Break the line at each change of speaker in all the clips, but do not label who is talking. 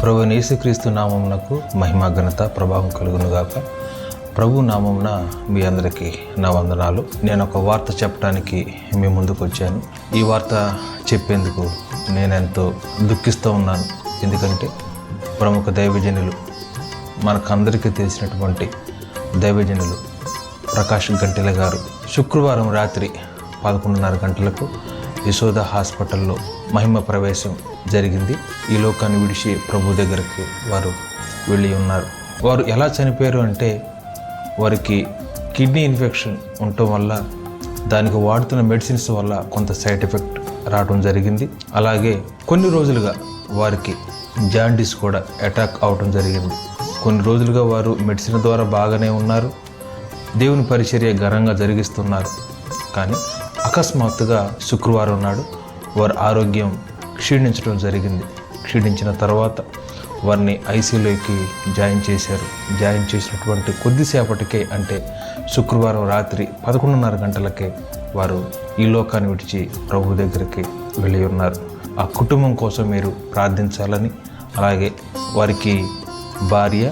ప్రభువైన యేసుక్రీస్తు నామమునకు మహిమ ఘనత ప్రభావం కలుగునుగాక. ప్రభు నామమున మీ అందరికీ నా వందనాలు. నేను ఒక వార్త చెప్పడానికి మీ ముందుకు వచ్చాను. ఈ వార్త చెప్పేందుకు నేను ఎంతో దుఃఖిస్తూ ఉన్నాను. ఎందుకంటే ప్రముఖ దైవజనులు, మనకందరికీ తెలిసినటువంటి దైవజనులు ప్రకాష్ గంటెల గారు శుక్రవారం రాత్రి 11:30 గంటలకు యశోద హాస్పిటల్లో మహిమ ప్రవేశం జరిగింది. ఈ లోకాన్ని విడిచి ప్రభు దగ్గరికి వారు వెళ్ళి ఉన్నారు. వారు ఎలా చనిపోయారు అంటే, వారికి కిడ్నీ ఇన్ఫెక్షన్ ఉండటం వల్ల, దానికి వాడుతున్న మెడిసిన్స్ వల్ల కొంత సైడ్ ఎఫెక్ట్ రావడం జరిగింది. అలాగే కొన్ని రోజులుగా వారికి జాండీస్ కూడా అటాక్ అవడం జరిగింది. కొన్ని రోజులుగా వారు మెడిసిన్ ద్వారా బాగానే ఉన్నారు, దేవుని పరిచర్య ఘనంగా జరిగిస్తున్నారు. కానీ అకస్మాత్తుగా శుక్రవారం నాడు వారి ఆరోగ్యం క్షీణించడం జరిగింది. క్షీణించిన తర్వాత వారిని ఐసీయూలోకి జాయిన్ చేశారు. జాయిన్ చేసినటువంటి కొద్దిసేపటికే, అంటే శుక్రవారం రాత్రి 11:30 గంటలకే వారు ఈ లోకాన్ని విడిచి ప్రభు దగ్గరికి వెళ్ళి ఉన్నారు. ఆ కుటుంబం కోసం మీరు ప్రార్థించాలని, అలాగే వారికి భార్య,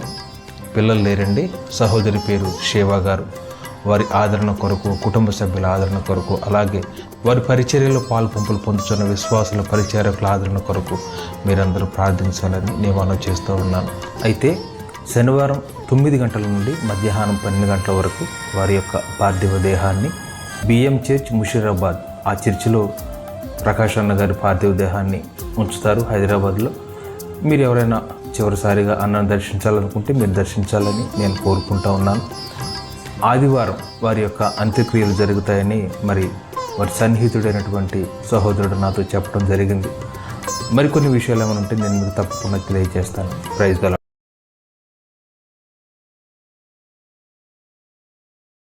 పిల్లలు లేరండి, సహోదరి పేరు శేవా గారు, వారి ఆదరణ కొరకు, కుటుంబ సభ్యుల ఆదరణ కొరకు, అలాగే వారి పరిచర్యలో పాల్పంపులు పొందుతున్న విశ్వాసుల పరిచారకుల ఆదరణ కొరకు మీరందరూ ప్రార్థించాలని నేను మనవి చేస్తూ ఉన్నాను. అయితే శనివారం 9 గంటల నుండి మధ్యాహ్నం 12 గంటల వరకు వారి యొక్క పార్థివ దేహాన్ని బిఎం చర్చ్ ముషీరాబాద్, ఆ చర్చిలో ప్రకాష్ అన్న గారి పార్థివ దేహాన్ని ఉంచుతారు హైదరాబాద్లో. మీరు ఎవరైనా చివరిసారిగా అన్నను దర్శించాలనుకుంటే మీరు దర్శించాలని నేను కోరుకుంటూ ఉన్నాను. ఆదివారం వారి యొక్క అంత్యక్రియలు జరుగుతాయని మరి వారి సన్నిహితుడైనటువంటి సహోదరుడు నాతో చెప్పడం జరిగింది. మరికొన్ని విషయాలు ఏమైనా ఉంటే నేను మీకు తప్పకుండా తెలియజేస్తాను. Praise the lord.